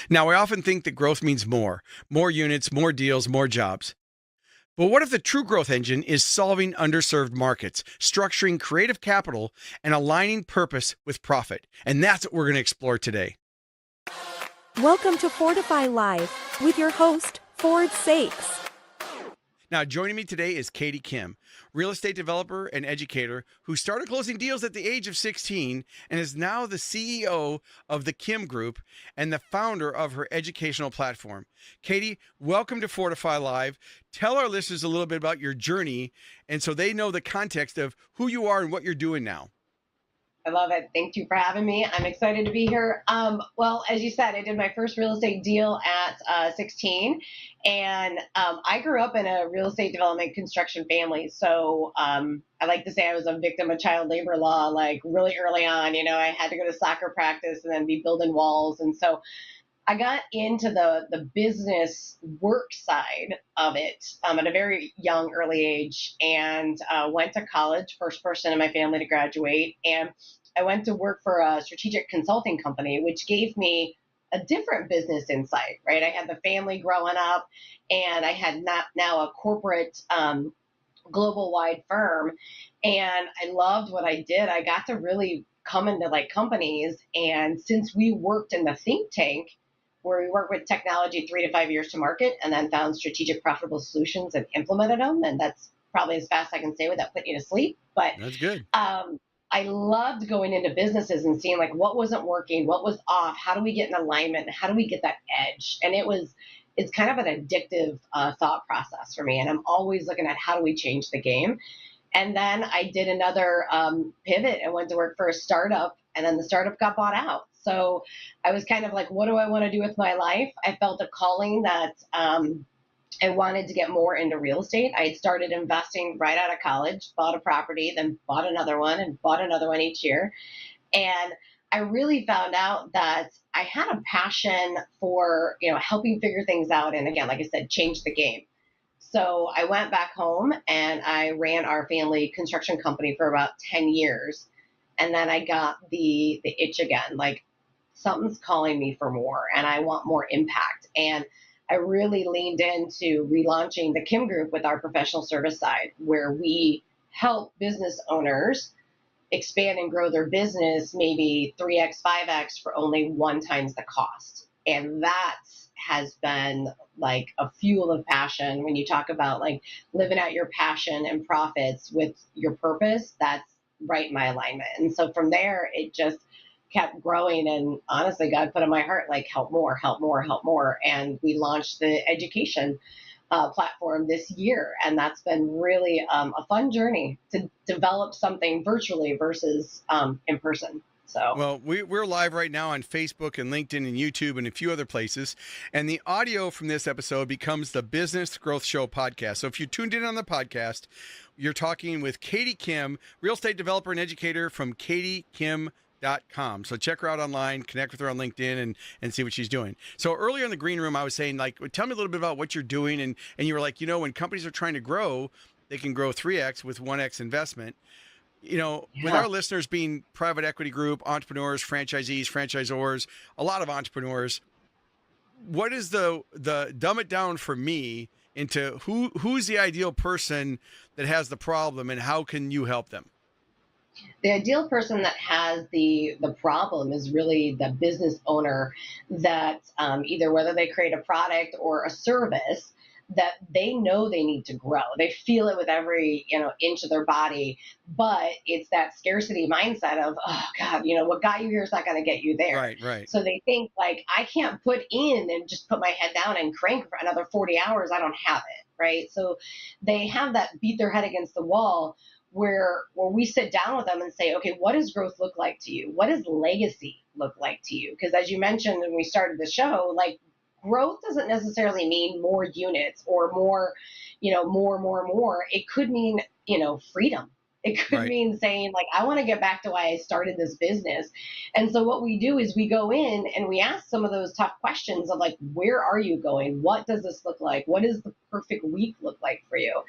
Now, I often think that growth means more units, more deals, more jobs. But what if the true growth engine is solving underserved markets, structuring creative capital, and aligning purpose with profit? And that's what we're going to explore today. Welcome to Fortify Live with your host, Saeks. Now, joining me today is Katie Kim, real estate developer and educator who started closing deals at the age of 16 and is now the CEO of the Kim Group and the founder of her educational platform. Katie, welcome to Fortify Live. Tell our listeners a little bit about your journey and so they know the context of who you are and what you're doing now. I love it. Thank you for having me. I'm excited to be here. Well, as you said, I did my first real estate deal at 16, and I grew up in a real estate development construction family. So I like to say I was a victim of child labor law, like really early on. You know, I had to go to soccer practice and then be building walls, and so I got into the business work side of it at a very young, early age, and went to college, first person in my family to graduate. And I went to work for a strategic consulting company, which gave me a different business insight, right? I had the family growing up, and I had now a corporate global wide firm, and I loved what I did. I got to really come into like companies, and since we worked in the think tank, where we work with technology 3 to 5 years to market and then found strategic profitable solutions and implemented them. And that's probably as fast as I can say without putting you to sleep. But That's good. I loved going into businesses and seeing like what wasn't working, what was off, how do we get in alignment, how do we get that edge? And it's kind of an addictive thought process for me. And I'm always looking at how do we change the game. And then I did another pivot and went to work for a startup, and then the startup got bought out. So I was kind of like, what do I want to do with my life? I felt a calling that I wanted to get more into real estate. I had started investing right out of college, bought a property, then bought another one and bought another one each year. And I really found out that I had a passion for, helping figure things out. And again, like I said, change the game. So I went back home and I ran our family construction company for about 10 years. And then I got the itch again, like something's calling me for more and I want more impact. And I really leaned into relaunching the Kim Group with our professional service side, where we help business owners expand and grow their business maybe 3x, 5x for only 1 times the cost. And that has been like a fuel of passion. When you talk about like living out your passion and profits with your purpose, that's right in my alignment. And so from there, it just kept growing. And honestly, God put in my heart, like, help more, help more, help more. And we launched the education platform this year. And that's been really a fun journey to develop something virtually versus in person. So, well, we're live right now on Facebook and LinkedIn and YouTube and a few other places. And the audio from this episode becomes the Business Growth Show podcast. So if you tuned in on the podcast, you're talking with Katie Kim, real estate developer and educator from katiekim.com. So check her out online, connect with her on LinkedIn and see what she's doing. So earlier in the green room, I was saying, like, tell me a little bit about what you're doing. And you were like, when companies are trying to grow, they can grow 3X with 1X investment. With our listeners being private equity group, entrepreneurs, franchisees, franchisors, a lot of entrepreneurs, what is the dumb it down for me into who's the ideal person that has the problem and how can you help them? The ideal person that has the problem is really the business owner that either whether they create a product or a service that they know they need to grow. They feel it with every inch of their body, but it's that scarcity mindset of, oh God, what got you here is not going to get you there. Right. So they think like, I can't put in and just put my head down and crank for another 40 hours. I don't have it. Right. So they have that beat their head against the wall where we sit down with them and say, okay, what does growth look like to you? What does legacy look like to you? Because as you mentioned when we started the show, like, growth doesn't necessarily mean more units or more, more. It could mean, freedom. It could Right. mean saying, like, I want to get back to why I started this business. And so what we do is we go in and we ask some of those tough questions of like, where are you going? What does this look like? What does the perfect week look like for you?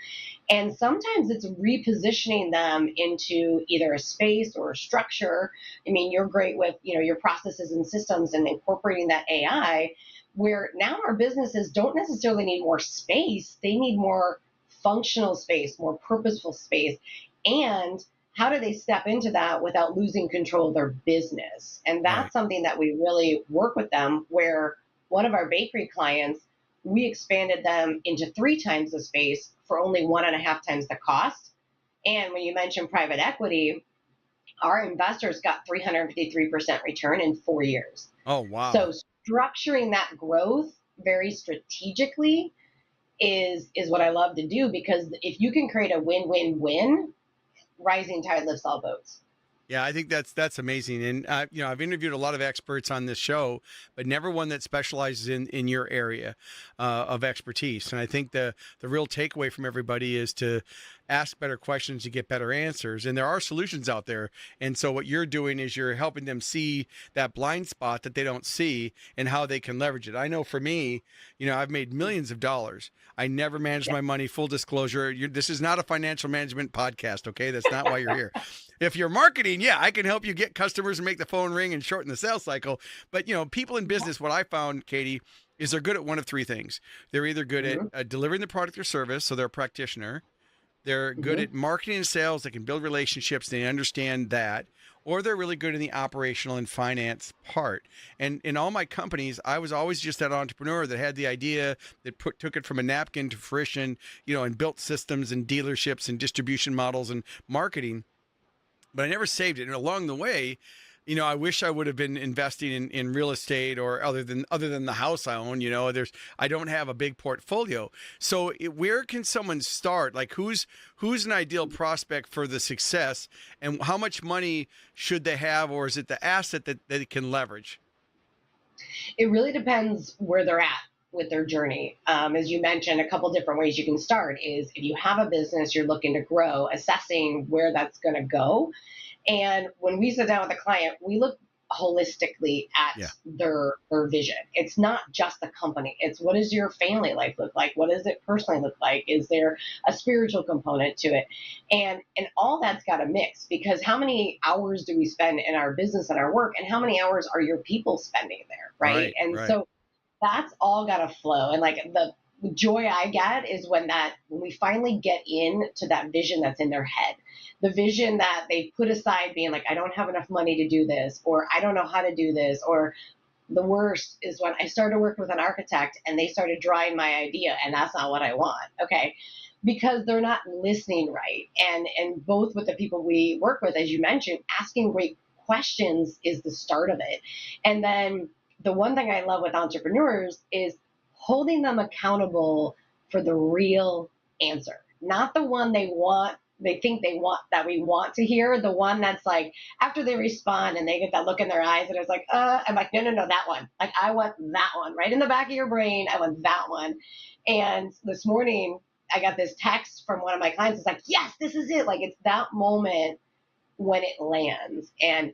And sometimes it's repositioning them into either a space or a structure. I mean, you're great with, your processes and systems and incorporating that AI, where now our businesses don't necessarily need more space, they need more functional space, more purposeful space. And how do they step into that without losing control of their business? And Right. that's something that we really work with them, where one of our bakery clients, we expanded them into 3 times the space for only 1.5 times the cost. And when you mention private equity, our investors got 353% return in 4 years. Oh, wow. So structuring that growth very strategically is what I love to do, because if you can create a win-win-win, rising tide lifts all boats. Yeah, I think that's amazing. And I've interviewed a lot of experts on this show, but never one that specializes in your area of expertise. And I think the real takeaway from everybody is to ask better questions to get better answers. And there are solutions out there. And so what you're doing is you're helping them see that blind spot that they don't see and how they can leverage it. I know for me, I've made millions of dollars. I never managed Yeah. my money. Full disclosure, this is not a financial management podcast. Okay, that's not why you're here. If you're marketing, yeah, I can help you get customers and make the phone ring and shorten the sales cycle. But people in business, what I found, Katie, is they're good at one of three things. They're either good at Mm-hmm. delivering the product or service, so they're a practitioner. They're good Mm-hmm. at marketing and sales. They can build relationships. They understand that. Or they're really good in the operational and finance part. And in all my companies, I was always just that entrepreneur that had the idea, that took it from a napkin to fruition, and built systems and dealerships and distribution models and marketing, but I never saved it. And along the way, I wish I would have been investing in real estate or other than the house I own. I don't have a big portfolio. So where can someone start? Like who's an ideal prospect for the success, and how much money should they have, or is it the asset that they can leverage? It really depends where they're at with their journey. As you mentioned, a couple different ways you can start is if you have a business you're looking to grow, assessing where that's going to go. And when we sit down with a client, we look holistically at Yeah. their vision. It's not just the company. It's what does your family life look like? What does it personally look like? Is there a spiritual component to it? And all that's got to mix, because how many hours do we spend in our business and our work, and how many hours are your people spending there, right? Right. And Right. so that's all got to flow. And like the joy I get is when we finally get into that vision that's in their head, the vision that they put aside, being like, I don't have enough money to do this, or I don't know how to do this, or the worst is when I started working with an architect and they started drawing my idea and that's not what I want. Okay. Because they're not listening right. And both with the people we work with, as you mentioned, asking great questions is the start of it. And then the one thing I love with entrepreneurs is holding them accountable for the real answer, not the one they think they want, that we want to hear, the one that's like after they respond and they get that look in their eyes and it's like, I'm like, no, no, no, that one. Like, I want that one right in the back of your brain. I want that one. And this morning, I got this text from one of my clients. It's like, yes, this is it. Like, it's that moment when it lands. And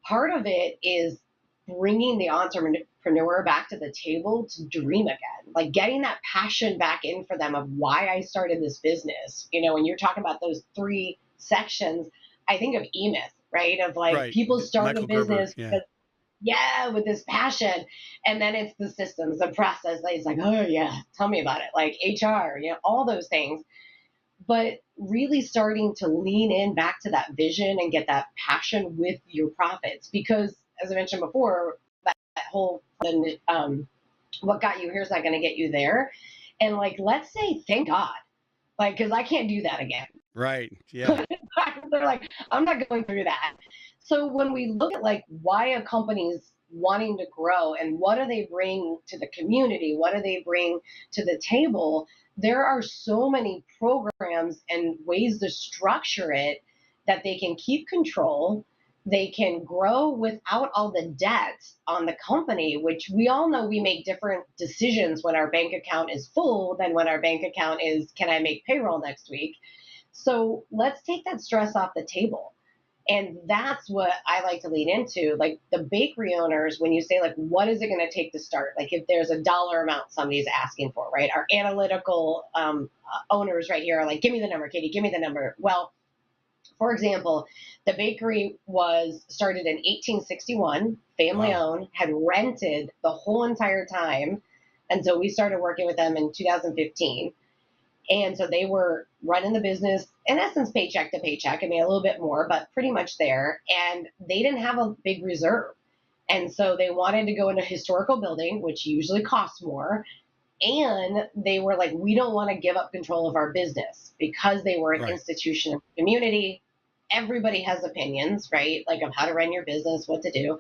part of it is bringing the entrepreneur back to the table to dream again, like getting that passion back in for them of why I started this business. When you're talking about those 3 sections, I think of E-Myth, right? Of like Right. people start a Michael Gerber. business Yeah. because, yeah, with this passion. And then it's the systems, the process. It's like, oh, yeah, tell me about it. Like HR, all those things. But really starting to lean in back to that vision and get that passion with your profits. Because as I mentioned before, that whole what got you here is not going to get you there. And like, let's say, thank God, like, because I can't do that again. Right. Yeah. They're like, I'm not going through that. So when we look at like why a company's wanting to grow and what do they bring to the community, what do they bring to the table, there are so many programs and ways to structure it that they can keep control. They can grow without all the debt on the company, which we all know we make different decisions when our bank account is full than when our bank account is, can I make payroll next week? So let's take that stress off the table. And that's what I like to lean into. Like the bakery owners, when you say, like, what is it going to take to start? Like, if there's a dollar amount somebody's asking for, right? Our analytical owners right here are like, give me the number, Katie, give me the number. Well, for example, the bakery was started in 1861, family Wow. owned, had rented the whole entire time until we started working with them in 2015. And so they were running the business in essence paycheck to paycheck. I mean, a little bit more, but pretty much there. And they didn't have a big reserve. And so they wanted to go into a historical building, which usually costs more. And they were like, we don't want to give up control of our business because they were an Right. institution of the community. Everybody has opinions, right? Like of how to run your business, what to do.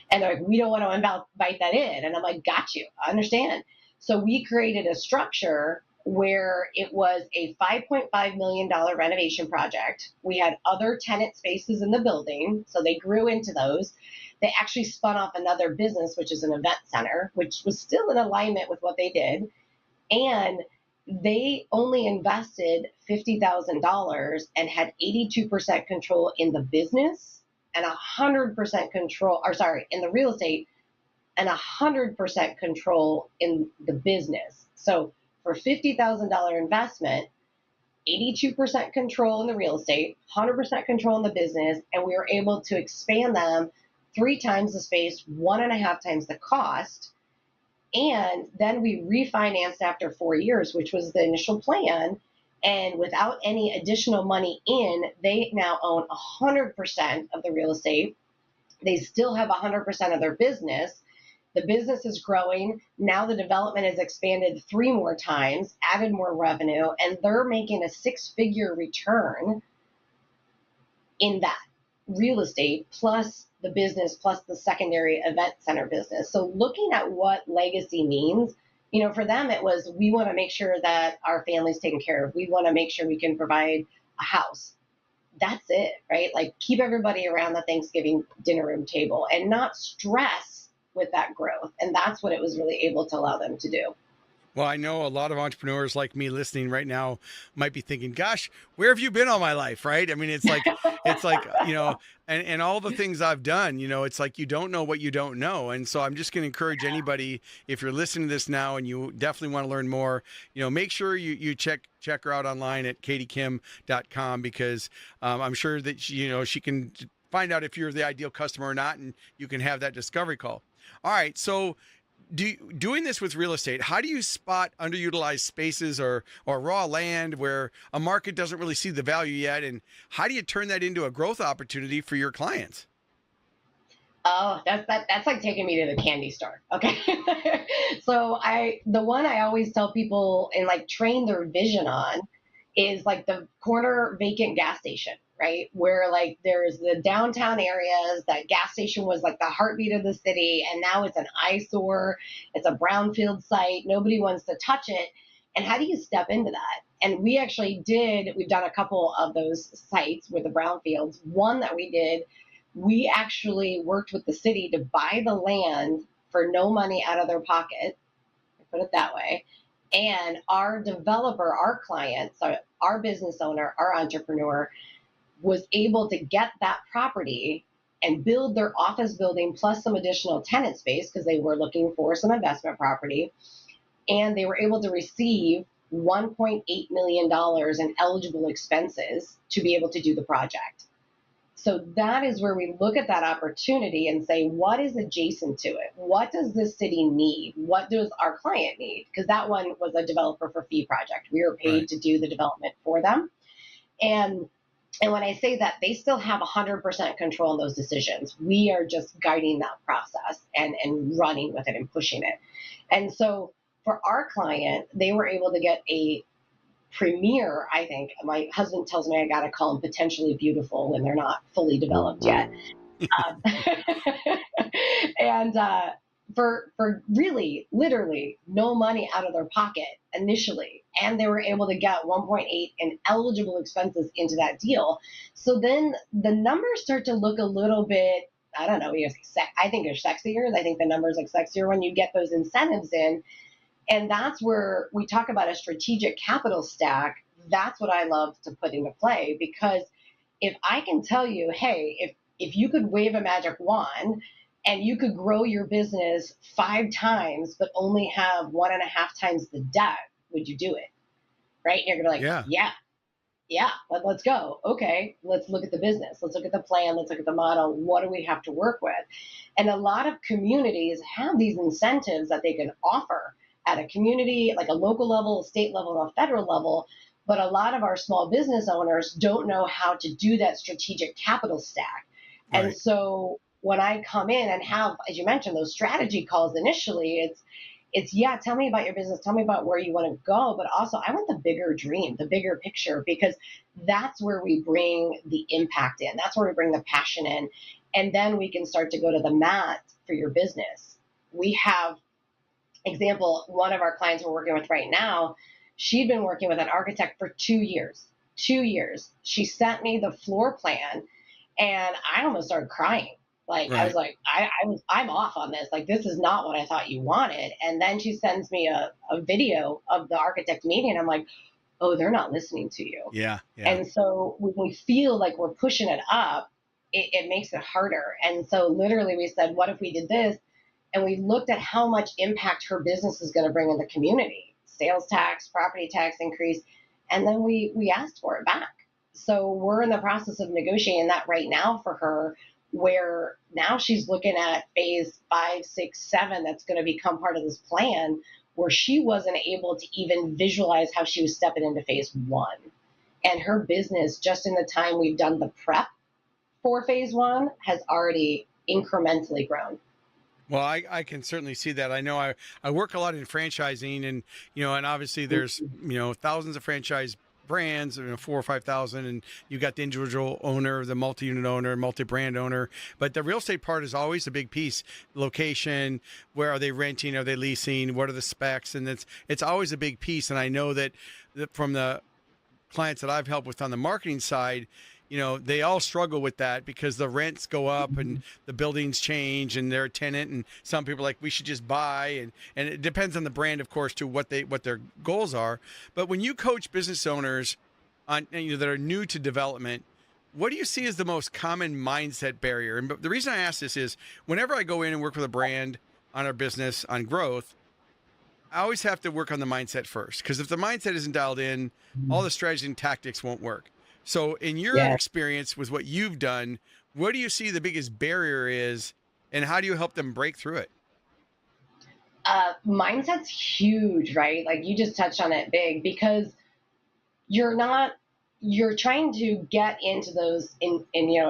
And they're like, we don't want to invite that in. And I'm like, got you. I understand. So we created a structure where it was a $5.5 million renovation project. We had other tenant spaces in the building. So they grew into those. They actually spun off another business, which is an event center, which was still in alignment with what they did. And they only invested $50,000 and had 82% control in the business and 100% control, or sorry, in the real estate and 100% control in the business. So for $50,000 investment, 82% control in the real estate, 100% control in the business, and we were able to expand them 3 times the space, 1.5 times the cost. And then we refinanced after 4 years, which was the initial plan. And without any additional money in, they now own 100% of the real estate. They still have 100% of their business. The business is growing. Now the development has expanded 3 more times, added more revenue, and they're making a 6-figure return in that real estate plus the business plus the secondary event center business. So looking at what legacy means, for them it was, we want to make sure that our family's taken care of. We want to make sure we can provide a house. That's it, right? Like keep everybody around the Thanksgiving dinner room table and not stress with that growth. And that's what it was really able to allow them to do. Well, I know a lot of entrepreneurs like me listening right now might be thinking, "Gosh, where have you been all my life?" Right? I mean, it's like and all the things I've done. It's like you don't know what you don't know, and so I'm just going to encourage anybody, if you're listening to this now and you definitely want to learn more, make sure you check her out online at katiekim.com, because I'm sure that she can find out if you're the ideal customer or not, and you can have that discovery call. All right, so doing this with real estate, how do you spot underutilized spaces or raw land where a market doesn't really see the value yet, and how do you turn that into a growth opportunity for your clients? Oh, that's like taking me to the candy store. Okay. So the one I always tell people and like train their vision on is like the corner vacant gas station, right? Where like there's the downtown areas, that gas station was like the heartbeat of the city, and now it's an eyesore. It's a brownfield site. Nobody wants to touch it. And how do you step into that? And we've done a couple of those sites with the brownfields. One that we did, we actually worked with the city to buy the land for no money out of their pocket, put it that way. And our developer, our client, so our business owner, our entrepreneur, was able to get that property and build their office building plus some additional tenant space because they were looking for some investment property. And they were able to receive $1.8 million in eligible expenses to be able to do the project. So that is where we look at that opportunity and say, what is adjacent to it? What does this city need? What does our client need? Because that one was a developer for fee project. We were paid Right. to do the development for them. And when I say that, they still have 100% control in those decisions. We are just guiding that process and running with it and pushing it. And so for our client, they were able to get a premier, I think. My husband tells me I got to call them potentially beautiful when they're not fully developed yet. Um, and for really, literally no money out of their pocket initially. And they were able to get 1.8 in eligible expenses into that deal. So then the numbers start to look a little bit, I don't know, I think they're sexier. I think the numbers look sexier when you get those incentives in. And that's where we talk about a strategic capital stack that's what I love to put into play, because if I can tell you, hey, if you could wave a magic wand and you could grow your business 5 times but only have 1.5 times the debt, would you do it? Right? And you're gonna be like, Yeah. yeah, let's go. Okay, let's look at the business. Let's look at the plan. Let's look at the model. What do we have to work with? And a lot of communities have these incentives that they can offer at a community, like a local level, a state level, a federal level. But a lot of our small business owners don't know how to do that strategic capital stack. And Right. so when I come in and have, as you mentioned, those strategy calls initially, it's yeah, tell me about your business, tell me about where you want to go, but also I want the bigger dream, the bigger picture, because that's where we bring the impact in, that's where we bring the passion in, and then we can start to go to the mat for your business. We have, example, one of our clients we're working with right now, she'd been working with an architect for 2 years. 2 years she sent me the floor plan, and I almost started crying. Like I was Right. like, I'm off on this. Like this is not what I thought you wanted. And then she sends me a video of the architect meeting. And I'm like, oh, they're not listening to you. Yeah. Yeah. And so when we feel like we're pushing it up, it makes it harder. And so literally we said, what if we did this? And we looked at how much impact her business is going to bring in the community, sales tax, property tax increase. And then we asked for it back. So we're in the process of negotiating that right now for her, where now she's looking at phase 5, 6, 7 that's going to become part of this plan, where she wasn't able to even visualize how she was stepping into phase 1. And her business, just in the time we've done the prep for phase 1, has already incrementally grown. Well, I can certainly see that. I know I work a lot in franchising, and and obviously there's thousands of franchise brands, 4 or 5 thousand, and you got the individual owner, the multi-unit owner, multi-brand owner. But the real estate part is always a big piece. Location, where are they renting? Are they leasing? What are the specs? And it's always a big piece. And I know that from the clients that I've helped with on the marketing side, they all struggle with that because the rents go up and the buildings change and they're a tenant, and some people are like, we should just buy, and it depends on the brand, of course, to what their goals are. But when you coach business owners on that are new to development, what do you see as the most common mindset barrier? And the reason I ask this is whenever I go in and work with a brand on our business on growth, I always have to work on the mindset first, because if the mindset isn't dialed in, all the strategy and tactics won't work. So, in your Yeah. experience with what you've done, what do you see the biggest barrier is, and how do you help them break through it? Mindset's huge, right? Like you just touched on it big, because you're not you're trying to get into those and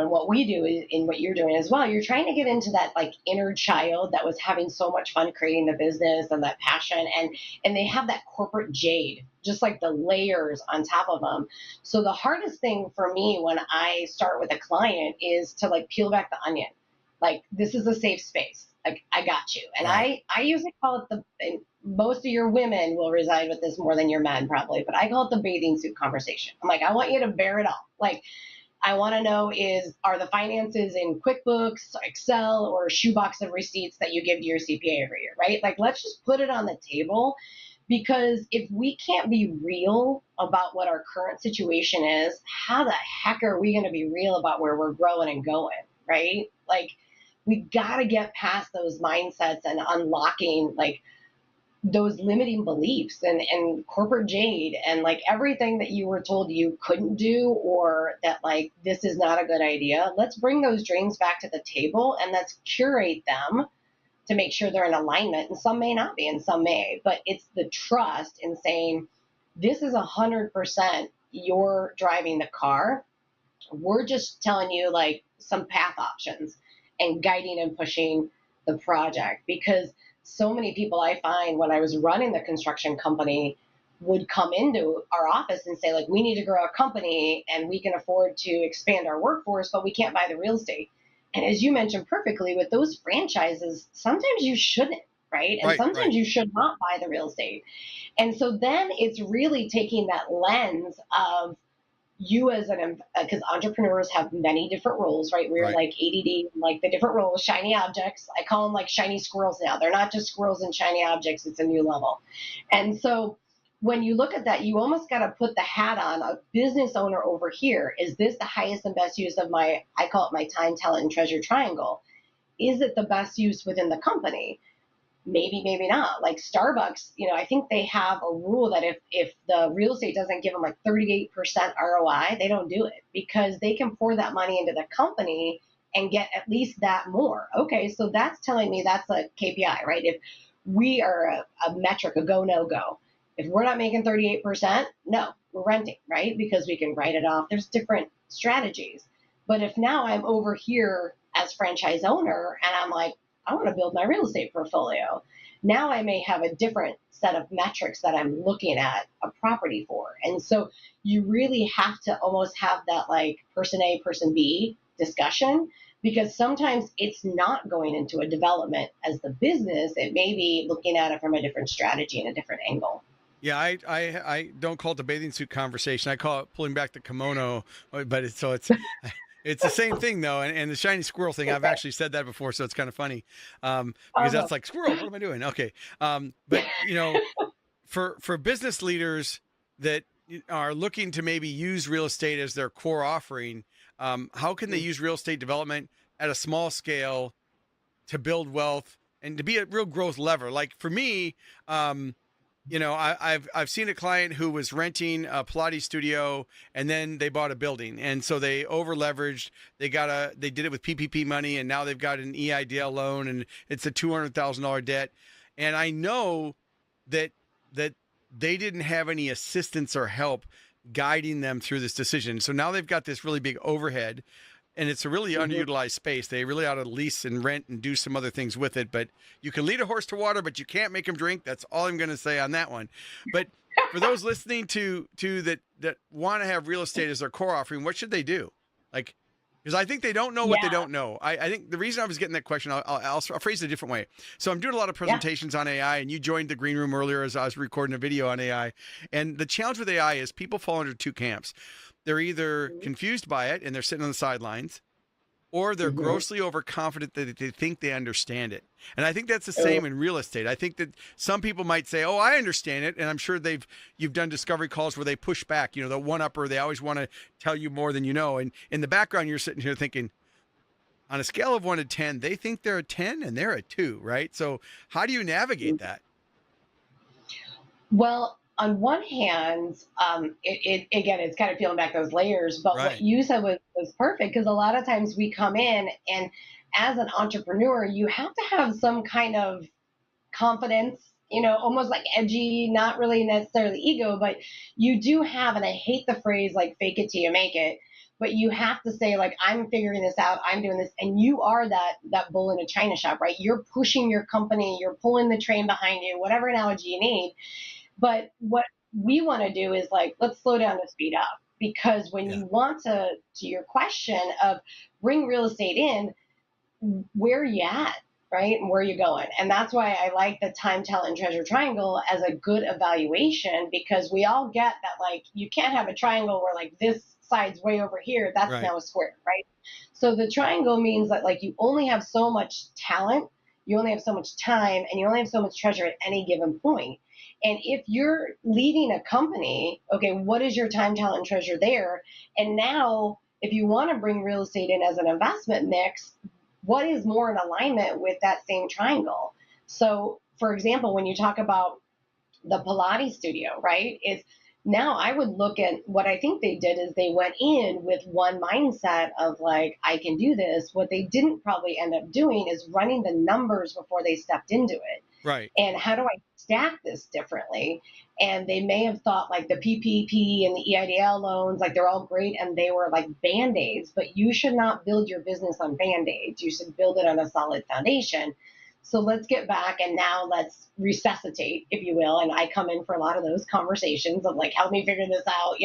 what we do is in what you're doing as well, you're trying to get into that like inner child that was having so much fun creating the business and that passion, and they have that corporate jade, just like the layers on top of them. So the hardest thing for me when I start with a client is to like peel back the onion. Like this is a safe space, like I got you. And Right. I usually call it the, and most of your women will reside with this more than your men probably, but I call it the bathing suit conversation. I'm like, I want you to bear it all. Like, I want to know are the finances in QuickBooks, Excel, or a shoebox of receipts that you give to your CPA every year, right? Like, let's just put it on the table, because if we can't be real about what our current situation is, how the heck are we going to be real about where we're growing and going, right? Like, we got to get past those mindsets and unlocking like those limiting beliefs and corporate jade and like everything that you were told you couldn't do, or that like this is not a good idea. Let's bring those dreams back to the table and let's curate them to make sure they're in alignment. And some may not be and some may, but it's the trust in saying this is 100% you're driving the car. We're just telling you like some path options and guiding and pushing the project, because so many people I find when I was running the construction company would come into our office and say like, we need to grow our company and we can afford to expand our workforce, but we can't buy the real estate. And as you mentioned perfectly, with those franchises, sometimes you shouldn't, right? And Right. Right. sometimes you should not buy the real estate. And so then it's really taking that lens of you as an, because entrepreneurs have many different roles, right? We're Right. like ADD, like the different roles, shiny objects. I call them like shiny squirrels now. They're not just squirrels and shiny objects. It's a new level. And so when you look at that, you almost got to put the hat on a business owner over here. Is this the highest and best use of my, I call it my time, talent, and treasure triangle? Is it the best use within the company? Maybe, maybe not. Like Starbucks, I think they have a rule that if the real estate doesn't give them like 38% ROI, they don't do it because they can pour that money into the company and get at least that more. Okay, so that's telling me that's a KPI, right? If we are a metric, a go, no go. If we're not making 38%, no, we're renting, right? Because we can write it off. There's different strategies. But if now I'm over here as franchise owner and I'm like, I want to build my real estate portfolio. Now I may have a different set of metrics that I'm looking at a property for. And so you really have to almost have that like person A, person B discussion, because sometimes it's not going into a development as the business. It may be looking at it from a different strategy and a different angle. Yeah, I don't call it the bathing suit conversation. I call it pulling back the kimono, but it's the same thing though. And the shiny squirrel thing, I've actually said that before, so it's kind of funny because that's like squirrel. What am I doing? Okay, but for business leaders that are looking to maybe use real estate as their core offering, how can they use real estate development at a small scale to build wealth and to be a real growth lever? Like for me, I've seen a client who was renting a Pilates studio and then they bought a building, and so they over leveraged. They did it with PPP money, and now they've got an EIDL loan, and it's a $200,000 debt. And I know that they didn't have any assistance or help guiding them through this decision. So now they've got this really big overhead, and it's a really underutilized space. They really ought to lease and rent and do some other things with it. But you can lead a horse to water, but you can't make him drink. That's all I'm going to say on that one. But for those listening to that want to have real estate as their core offering, what should they do? Like, because I think they don't know what they don't know. I think the reason I was getting that question, I'll phrase it a different way. So I'm doing a lot of presentations on AI, and you joined the green room earlier as I was recording a video on AI. And the challenge with AI is people fall into two camps. They're either confused by it and they're sitting on the sidelines, or they're grossly overconfident that they think they understand it. And I think that's the same in real estate. I think that some people might say, "Oh, I understand it," and I'm sure you've done discovery calls where they push back. The one-upper, they always want to tell you more than you know. And in the background, you're sitting here thinking, on a scale of 1 to 10, they think they're a 10 and they're a 2, right? So how do you navigate that? Well, on one hand, again, it's kind of peeling back those layers. But Right. what you said was perfect, because a lot of times we come in, and as an entrepreneur, you have to have some kind of confidence, almost like edgy, not really necessarily ego, but you do have, and I hate the phrase like fake it till you make it, but you have to say like, I'm figuring this out, I'm doing this, and you are that bull in a china shop, right? You're pushing your company, you're pulling the train behind you, whatever analogy you need. But what we want to do is like, let's slow down to speed up. Because when Yeah. you want to your question of bring real estate in, where are you at, right? And where are you going? And that's why I like the time, talent, and treasure triangle as a good evaluation, because we all get that, like, you can't have a triangle where like this side's way over here. That's Right. now a square, right? So the triangle means that like you only have so much talent, you only have so much time, and you only have so much treasure at any given point. And if you're leading a company, okay, what is your time, talent, and treasure there? And now, if you want to bring real estate in as an investment mix, what is more in alignment with that same triangle? So, for example, when you talk about the Pilates studio, right? Is now I would look at what I think they did is they went in with one mindset of like, I can do this. What they didn't probably end up doing is running the numbers before they stepped into it. Right. And how do I stack this differently? And they may have thought like the PPP and the EIDL loans, like they're all great and they were like band-aids, but you should not build your business on band-aids. You should build it on a solid foundation. So let's get back and now let's resuscitate, if you will. And I come in for a lot of those conversations of like, help me figure this out,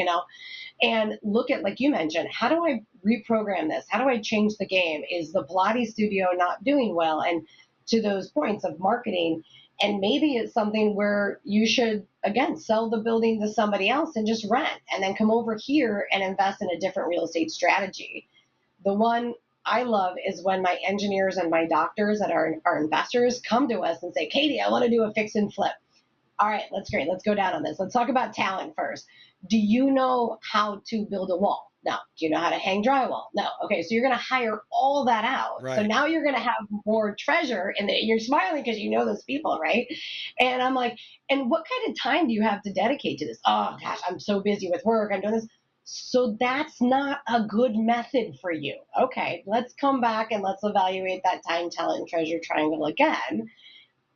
and look at, like you mentioned, how do I reprogram this? How do I change the game? Is the Pilates studio not doing well? And to those points of marketing, and maybe it's something where you should, again, sell the building to somebody else and just rent, and then come over here and invest in a different real estate strategy. The one I love is when my engineers and my doctors that are investors come to us and say, Katie, I want to do a fix and flip. All right, that's great. Let's go down on this. Let's talk about talent first. Do you know how to build a wall? No. Do you know how to hang drywall? No. Okay, so you're going to hire all that out. So Right. now you're going to have more treasure, and you're smiling because you know those people, right? And I'm like, and what kind of time do you have to dedicate to this? Oh gosh, I'm so busy with work. I'm doing this. So that's not a good method for you. Okay, let's come back and let's evaluate that time, talent, and treasure triangle again.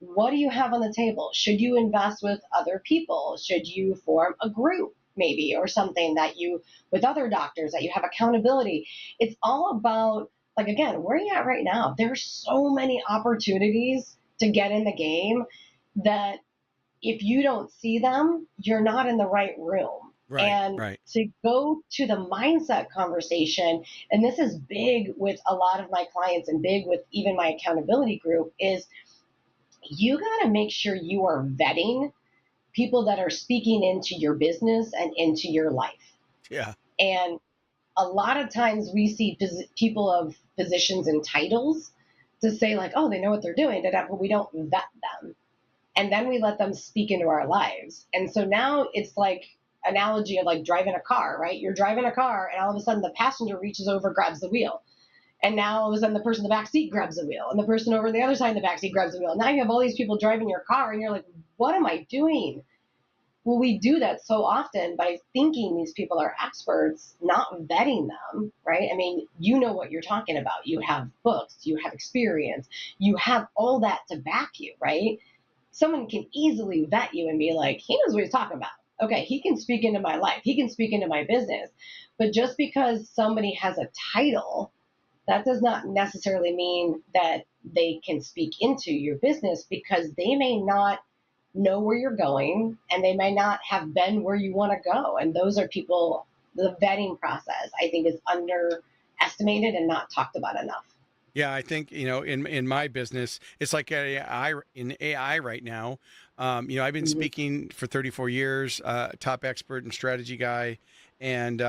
What do you have on the table? Should you invest with other people? Should you form a group maybe, or something that you, with other doctors, that you have accountability? It's all about, like, again, where are you at right now? There's so many opportunities to get in the game that if you don't see them, you're not in the right room. Right. And Right. to go to the mindset conversation, and this is big with a lot of my clients and big with even my accountability group, is you got to make sure you are vetting people that are speaking into your business and into your life. Yeah. And a lot of times we see people of positions and titles to say, like, oh, they know what they're doing, but we don't vet them. And then we let them speak into our lives. And so now it's like analogy of like driving a car, right? You're driving a car and all of a sudden the passenger reaches over, grabs the wheel. And now all of a sudden the person in the back seat grabs the wheel, and the person over the other side in the back seat grabs the wheel. Now you have all these people driving your car, and you're like, what am I doing? Well, we do that so often by thinking these people are experts, not vetting them, right? I mean, you know what you're talking about. You have books, you have experience, you have all that to back you, right? Someone can easily vet you and be like, he knows what he's talking about. Okay, he can speak into my life, he can speak into my business. But just because somebody has a title, that does not necessarily mean that they can speak into your business, because they may not know where you're going and they may not have been where you want to go. And those are people, the vetting process, I think, is underestimated and not talked about enough. Yeah, I think, in my business, it's like in AI right now. I've been Mhm. speaking for 34 years, top expert and strategy guy, and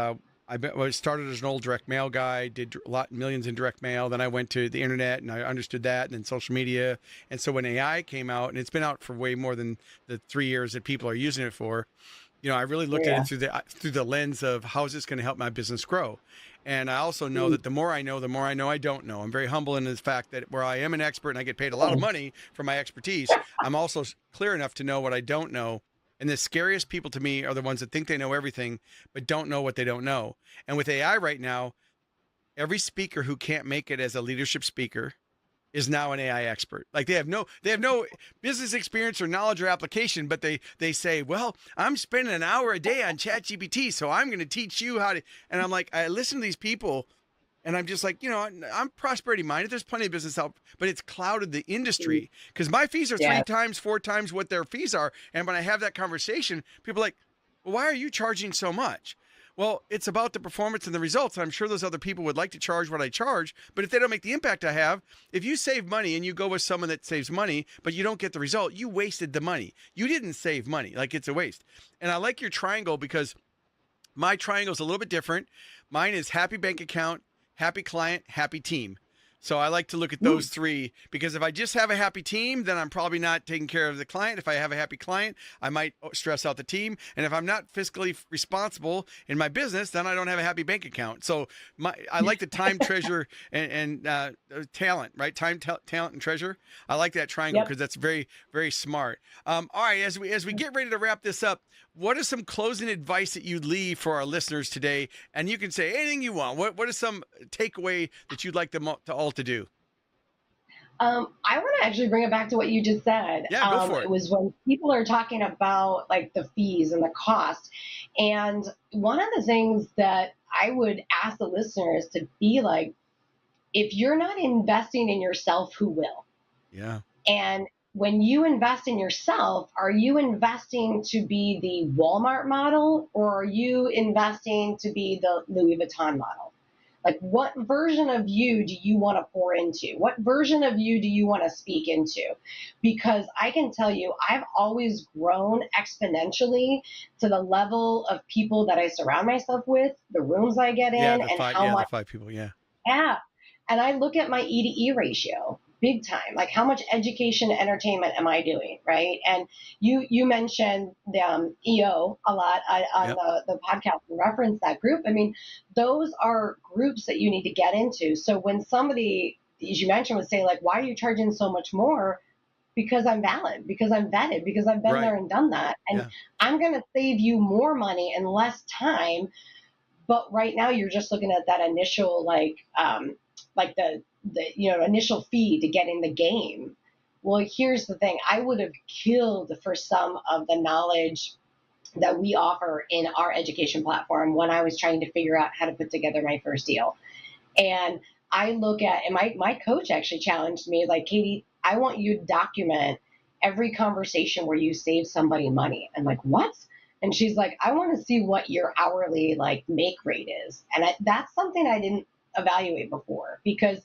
I started as an old direct mail guy, did a lot millions in direct mail. Then I went to the internet and I understood that, and then social media. And so when AI came out, and it's been out for way more than the 3 years that people are using it for, I really looked at Yeah. it through the lens of how is this going to help my business grow. And I also know Mhm. that the more I know, the more I know I don't know. I'm very humble in the fact that where I am an expert and I get paid a lot of money for my expertise, I'm also clear enough to know what I don't know. And the scariest people to me are the ones that think they know everything, but don't know what they don't know. And with AI right now, every speaker who can't make it as a leadership speaker is now an AI expert. Like they have no business experience or knowledge or application, but they say, well, I'm spending an hour a day on ChatGPT, so I'm going to teach you how to. And I'm like, I listen to these people, and I'm just like, I'm prosperity minded. There's plenty of business out, but it's clouded the industry because my fees are three Yeah. times, four times what their fees are. And when I have that conversation, people are like, well, why are you charging so much? Well, it's about the performance and the results. I'm sure those other people would like to charge what I charge, but if they don't make the impact I have, if you save money and you go with someone that saves money, but you don't get the result, you wasted the money. You didn't save money. Like, it's a waste. And I like your triangle because my triangle is a little bit different. Mine is happy bank account, happy client, happy team. So I like to look at those three because if I just have a happy team, then I'm probably not taking care of the client. If I have a happy client, I might stress out the team. And if I'm not fiscally responsible in my business, then I don't have a happy bank account. So I like the time, treasure, and talent, right? Time, talent, and treasure. I like that triangle Yep. because that's very, very smart. All right, as we get ready to wrap this up, what is some closing advice that you'd leave for our listeners today? And you can say anything you want. What is some takeaway that you'd like them to all to do? I want to actually bring it back to what you just said. Yeah, go for It it. was when people are talking about like the fees and the cost. And one of the things that I would ask the listeners to be like, if you're not investing in yourself, who will? Yeah. And when you invest in yourself, are you investing to be the Walmart model, or are you investing to be the Louis Vuitton model? Like, what version of you do you want to pour into? What version of you do you want to speak into? Because I can tell you, I've always grown exponentially to the level of people that I surround myself with, the rooms I get Yeah, in, the and five. how Yeah, the much. five people. Yeah. Yeah. And I look at my E to E ratio. big time. Like, how much education, entertainment am I doing, right? And you mentioned the EO a lot on Yep. the podcast and reference that group. I mean, those are groups that you need to get into. So when somebody, as you mentioned, would say like, "Why are you charging so much more?" Because I'm valid, because I'm vetted, because I've been Right. there and done that, and Yeah. I'm going to save you more money and less time. But right now you're just looking at that initial like the initial fee to get in the game. Well, here's the thing: I would have killed for some of the knowledge that we offer in our education platform when I was trying to figure out how to put together my first deal. And I look at, and my coach actually challenged me, like, Katie, I want you to document every conversation where you save somebody money. I'm like, what? And she's like, I want to see what your hourly like make rate is. And that's something I didn't evaluate before, because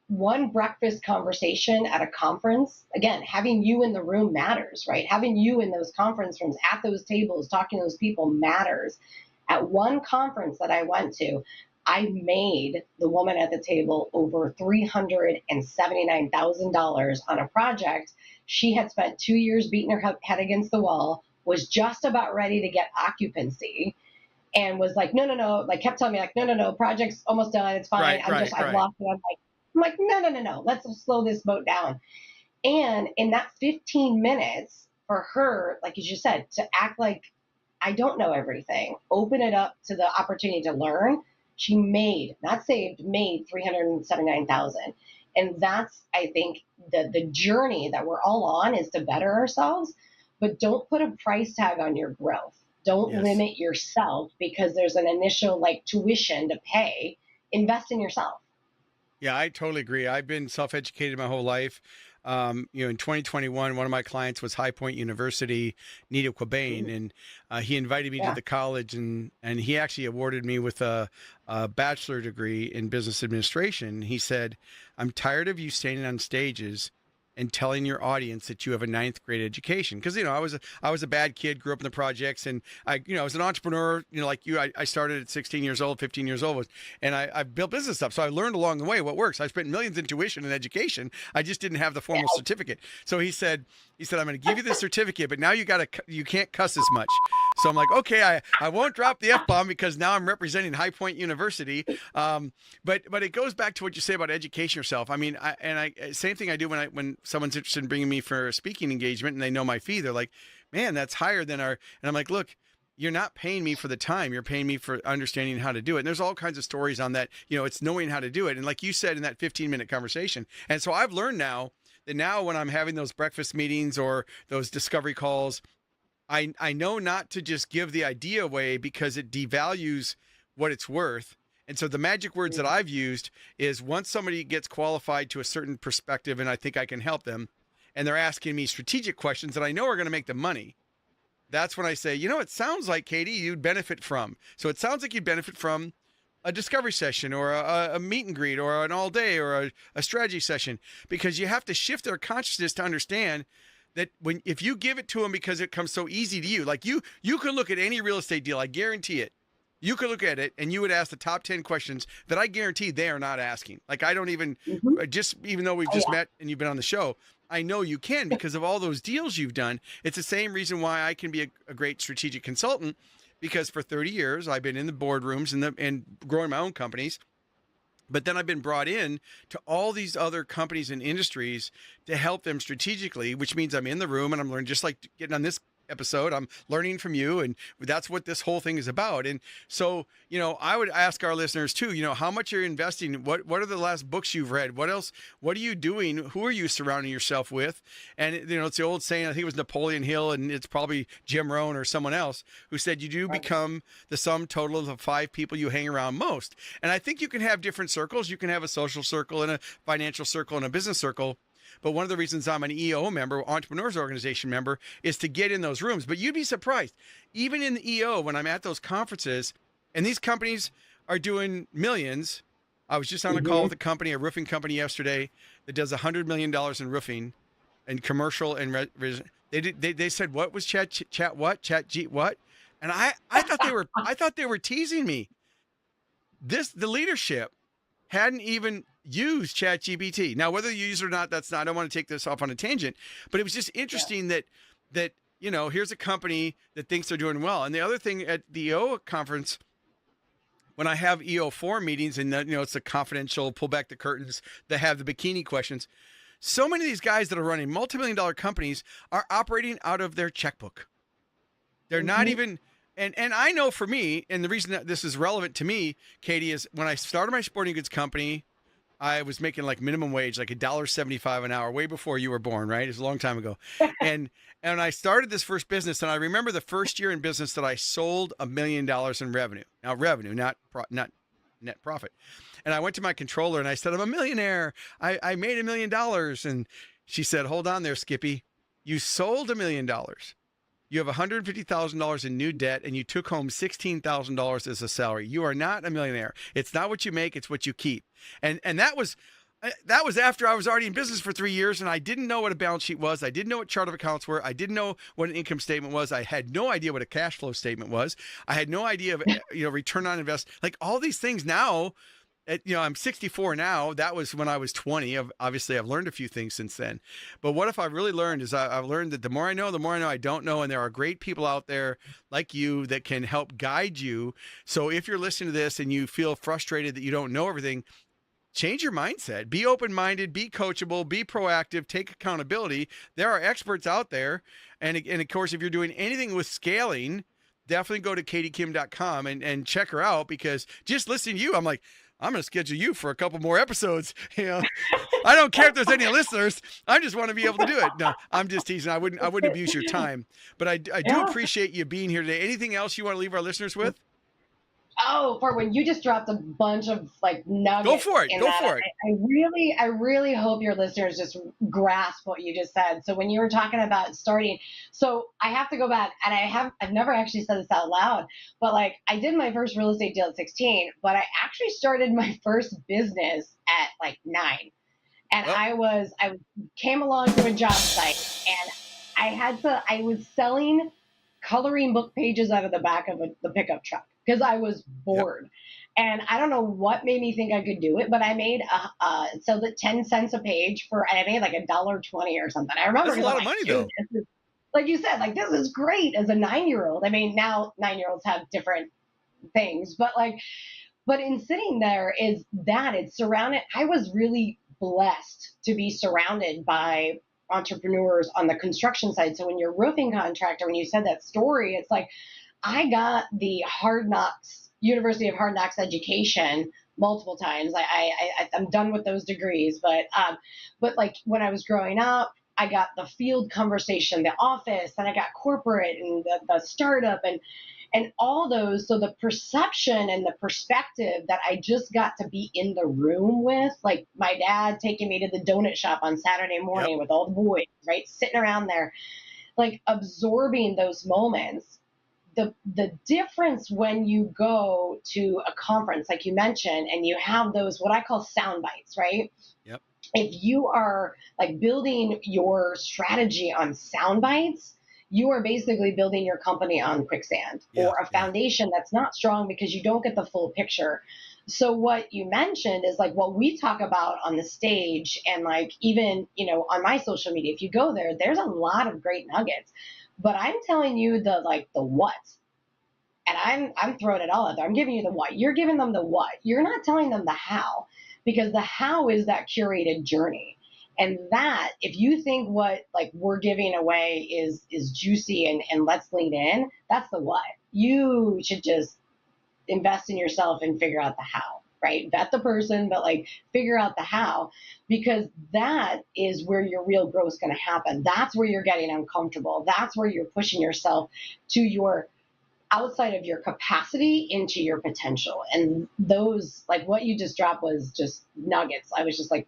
one breakfast conversation at a conference, again, having you in the room matters, right? Having you in those conference rooms at those tables, talking to those people matters. At one conference that I went to, I made the woman at the table over $379,000 on a project. She had spent 2 years beating her head against the wall, was just about ready to get occupancy, and was like, no, no, no, like kept telling me like, no, no, no, project's almost done. It's fine. Right. Right. I've Right. lost it. I'm like, no, no, no, no. Let's slow this boat down. And in that 15 minutes for her, like as you said, to act like I don't know everything, open it up to the opportunity to learn. She made, not saved, made 379,000. And that's, I think, the journey that we're all on is to better ourselves, but don't put a price tag on your growth. Don't Yes. limit yourself because there's an initial like tuition to pay. Invest in yourself. Yeah, I totally agree. I've been self-educated my whole life. In 2021, one of my clients was High Point University, Nita Quabain, and he invited me to Yeah. the college, and he actually awarded me with a bachelor degree in business administration. He said, "I'm tired of you standing on stages and telling your audience that you have a ninth grade education." Because I was a bad kid, grew up in the projects, and I was an entrepreneur. Like you, I started at 16 years old, 15 years old, and I built business stuff. So I learned along the way what works. I spent millions in tuition and education. I just didn't have the formal certificate. So he said, "I'm going to give you the certificate, but now you can't cuss as much." So I'm like, okay, I won't drop the F bomb because now I'm representing High Point University. But it goes back to what you say about education yourself. I mean, same thing I do when someone's interested in bringing me for a speaking engagement and they know my fee. They're like, "Man, that's higher than our." And I'm like, "Look, you're not paying me for the time. You're paying me for understanding how to do it." And there's all kinds of stories on that. It's knowing how to do it. And like you said in that 15-minute conversation. And so I've learned now that when I'm having those breakfast meetings or those discovery calls, I know not to just give the idea away because it devalues what it's worth. And so the magic words that I've used is, once somebody gets qualified to a certain perspective and I think I can help them, and they're asking me strategic questions that I know are going to make them money, that's when I say, it sounds like, Katie, you'd benefit from. So it sounds like you'd benefit from a discovery session or a meet and greet or an all day or a strategy session, because you have to shift their consciousness to understand that if you give it to them because it comes so easy to you, like you can look at any real estate deal, I guarantee it. You could look at it and you would ask the top 10 questions that I guarantee they are not asking. Like, I don't even, Mm-hmm. even though we've Oh, just yeah. met and you've been on the show, I know you can because of all those deals you've done. It's the same reason why I can be a great strategic consultant, because for 30 years I've been in the boardrooms and growing my own companies. But then I've been brought in to all these other companies and industries to help them strategically, which means I'm in the room and I'm learning, just like getting on this episode. I'm learning from you, and that's what this whole thing is about. And so, I would ask our listeners too, how much you're investing. What are the last books you've read? What else? What are you doing? Who are you surrounding yourself with? And it's the old saying, I think it was Napoleon Hill, and it's probably Jim Rohn or someone else, who said, you do become the sum total of the 5 people you hang around most. And I think you can have different circles. You can have a social circle and a financial circle and a business circle. But one of the reasons I'm an EO member, Entrepreneurs Organization member, is to get in those rooms. But you'd be surprised, even in the EO, when I'm at those conferences and these companies are doing millions. I was just on a call with a roofing company yesterday that does $100 million in roofing and commercial. And they said, what was chat what? Chat G what? And I thought they were teasing me. The leadership hadn't even used ChatGPT. Now, whether you use it or not, I don't want to take this off on a tangent, but it was just interesting that here's a company that thinks they're doing well. And the other thing at the EO conference, when I have EO4 meetings and it's a confidential, pull back the curtains, that have the bikini questions. So many of these guys that are running multi-million-dollar companies are operating out of their checkbook. They're not even, and I know for me, and the reason that this is relevant to me, Katie, is when I started my sporting goods company, I was making like minimum wage, like $1.75 an hour, way before you were born, right? It's a long time ago. And I started this first business, and I remember the first year in business that I sold $1 million in revenue. Now, revenue, not net profit. And I went to my controller and I said, I'm a millionaire. I made $1 million. And she said, hold on there, Skippy. You sold $1 million. You have $150,000 in new debt, and you took home $16,000 as a salary. You are not a millionaire. It's not what you make, it's what you keep. And that was after I was already in business for 3 years, and I didn't know what a balance sheet was. I didn't know what chart of accounts were. I didn't know what an income statement was. I had no idea what a cash flow statement was. I had no idea of return on invest, like all these things now. I'm 64 now. That was when I was 20. Obviously, I've learned a few things since then. But what if I really learned is I've learned that the more I know I don't know. And there are great people out there like you that can help guide you. So if you're listening to this and you feel frustrated that you don't know everything, change your mindset. Be open-minded, be coachable, be proactive, take accountability. There are experts out there. And of course, if you're doing anything with scaling, definitely go to katiekim.com and check her out, because just listening to you, I'm like, I'm going to schedule you for a couple more episodes. I don't care if there's any listeners. I just want to be able to do it. No, I'm just teasing. I wouldn't abuse your time, but I do appreciate you being here today. Anything else you want to leave our listeners with? Oh, for when you just dropped a bunch of like nuggets. Go for it. I really hope your listeners just grasp what you just said. So when you were talking about starting, so I have to go back, and I've never actually said this out loud, but like I did my first real estate deal at 16, but I actually started my first business at like 9. And I came along to a job site, and I was selling coloring book pages out of the back of the pickup truck because I was bored. Yep. And I don't know what made me think I could do it, but I made so the 10 cents a page I made like $1.20 or something. I remember that's a lot of money though. Like you said, like this is great as a 9-year-old. I mean, now 9-year-olds have different things, but in sitting there it's surrounded. I was really blessed to be surrounded by entrepreneurs on the construction side. So when you're a roofing contractor, when you said that story, it's like I got the University of Hard Knocks education multiple times. I'm done with those degrees, but like when I was growing up, I got the field conversation, the office, and I got corporate and the startup and all those. So the perception and the perspective that I just got to be in the room with, like my dad taking me to the donut shop on Saturday morning with all the boys, right? Sitting around there, like absorbing those moments. The difference when you go to a conference, like you mentioned, and you have those, what I call sound bites, right? Yep. If you are like building your strategy on sound bites, you are basically building your company on quicksand or a foundation that's not strong because you don't get the full picture. So what you mentioned is like what we talk about on the stage and like even, on my social media, if you go there, there's a lot of great nuggets, but I'm telling you the what, and I'm throwing it all out there. I'm giving you the what. You're giving them the what. You're not telling them the how, because the how is that curated journey. And that, if you think what like we're giving away is juicy and let's lean in, that's the what. You should just invest in yourself and figure out the how, right? Vet the person, but like figure out the how, because that is where your real growth is going to happen. That's where you're getting uncomfortable. That's where you're pushing yourself to your outside of your capacity into your potential. And those, like what you just dropped was just nuggets. I was just like,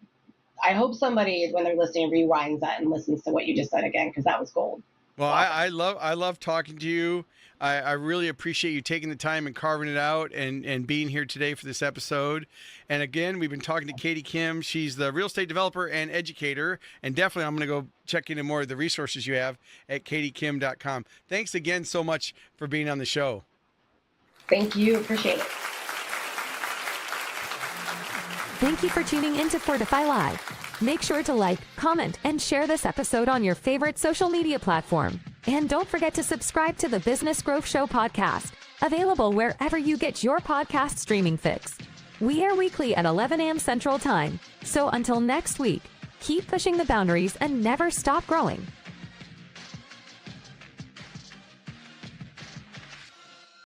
I hope somebody, when they're listening, rewinds that and listens to what you just said again, because that was gold. Well, awesome. I love talking to you. I really appreciate you taking the time and carving it out and being here today for this episode. And again, we've been talking to Katie Kim. She's the real estate developer and educator. And definitely I'm going to go check into more of the resources you have at katiekim.com. Thanks again so much for being on the show. Thank you. Appreciate it. Thank you for tuning in to Fortify Live. Make sure to like, comment, and share this episode on your favorite social media platform. And don't forget to subscribe to the Business Growth Show podcast, available wherever you get your podcast streaming fix. We air weekly at 11 a.m. Central Time. So until next week, keep pushing the boundaries and never stop growing.